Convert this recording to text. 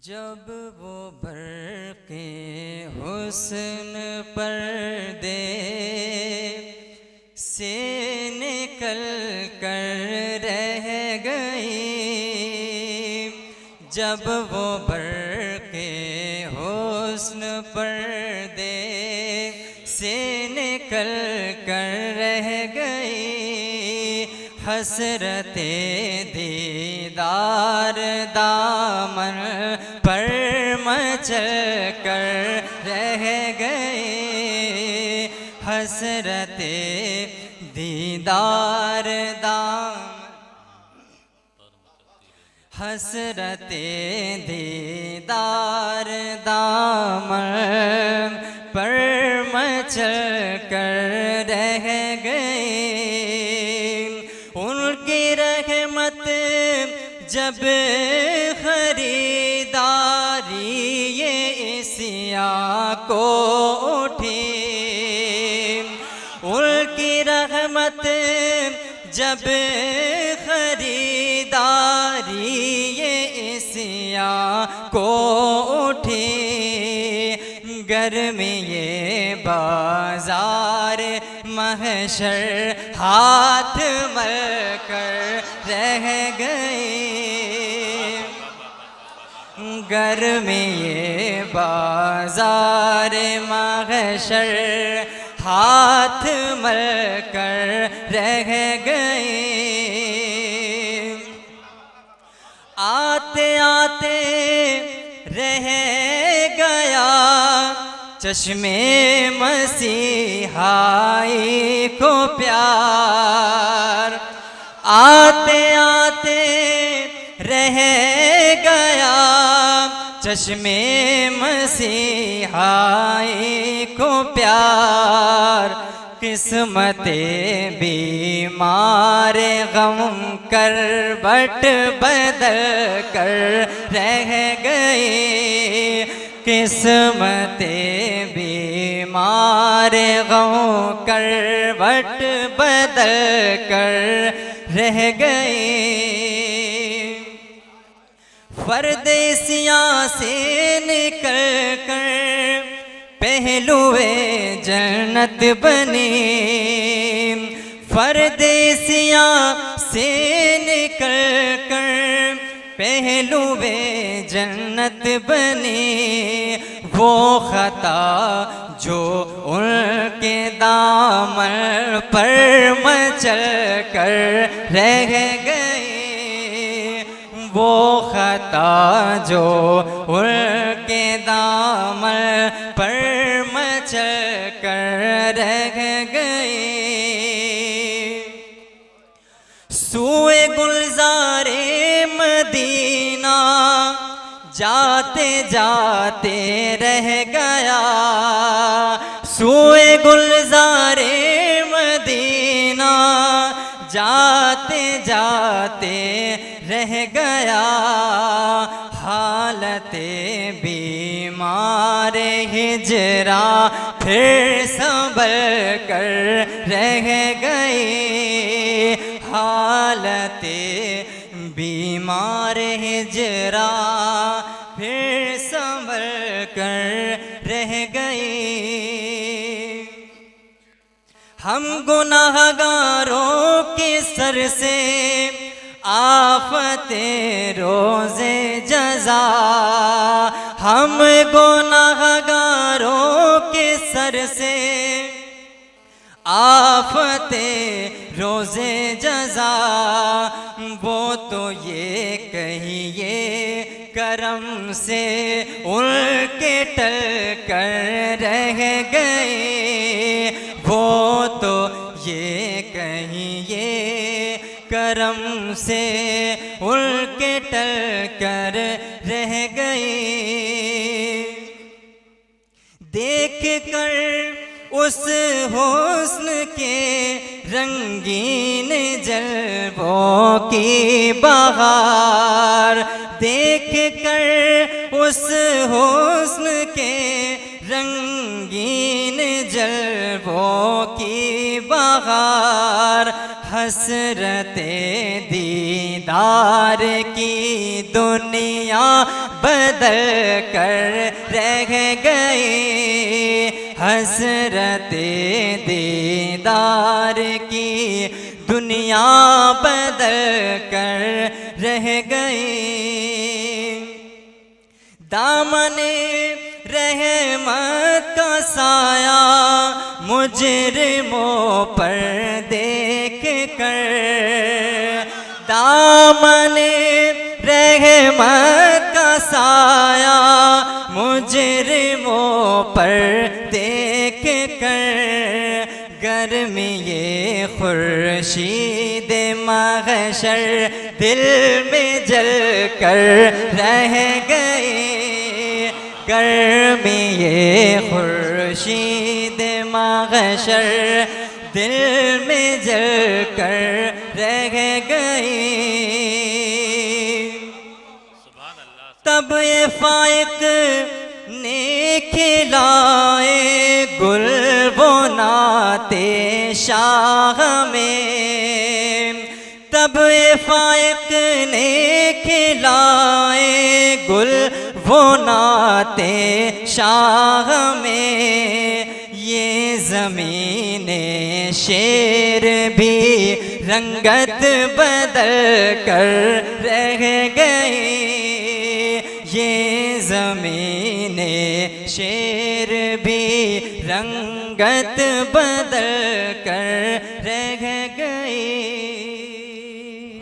जब वो बरक़े हुस्न पर्दे से निकल कर रह गई, जब वो बरक़े हुस्न पर्दे से निकल कर रह गई, हसरते दीदार दामन पर मचल कर रह गए, हसरते दीदार हसरते दीदार दामन पर मचल कर रह गए। उनकी रहमत जब खरीदारी ये इसिया को उठी, उनकी रहमत जब खरीदारी ये इसिया को उठी, गर्मी ये बाजार महशर हाथ मल कर रह गए, गर्मी ये बाजार महशर हाथ मल कर रह गए। आते आते रह गया चश्मे मसीहाई को प्यार, आते आते रह गया चश्मे मसीहाई को प्यार, किस्मते बीमार गम करवट बदल कर रह गए, किस्मते बीमार गम करवट बदल कर रह गए। परदेसिया से निकल कर पहलुए जन्नत बने, परदेसिया से निकल कर पहलुए जन्नत बने, वो खता जो उनके दामन पर मचल कर रह गए, वो खता जो उनके दामन पर मचल कर रह गए। सूए गुलजारे मदीना जाते जाते रह गया, सूए गुलजारे मदीना जाते जाते रह गया, हालते बीमार हिजरा फिर संभल कर रह गए, हालते बीमार हिजरा फिर संभल कर रह गए। हम गुनाहगारों के सर से आफते रोज़े जज़ा, हम गुनाहगारों के सर से आफते रोज़े जज़ा, वो तो ये कहिए करम से उनके टल कर रह गए, वो तो ये कहिए करम से उनके टल कर रह गए। देख कर उस हुस्न के रंगीन जलवों की बहार, देख कर उस हुस्न के रंगीन जलवों की बहार, हसरते दीदार की दुनिया बदल कर रह गई, हसरते दीदार की दुनिया बदल कर रह गई। दामने रहमत का साया मुजरिमों पर देख कर, दामने रहमत का साया मुजरिमों पर देख कर, गर्मी ये खुर्शीद महशर दिल में जल कर रह गए, गर्मी ये खुर्शीद महशर दिल में जल कर रह गई। तब ये फाइक ने खिलाए गुल वो नाते शाह में, तब ये फाइक ने खिलाए गुल वो नाते शाह में, ये ज़मीने शेर भी रंगत बदल कर रह गई, ये ज़मीने शेर भी रंगत बदल कर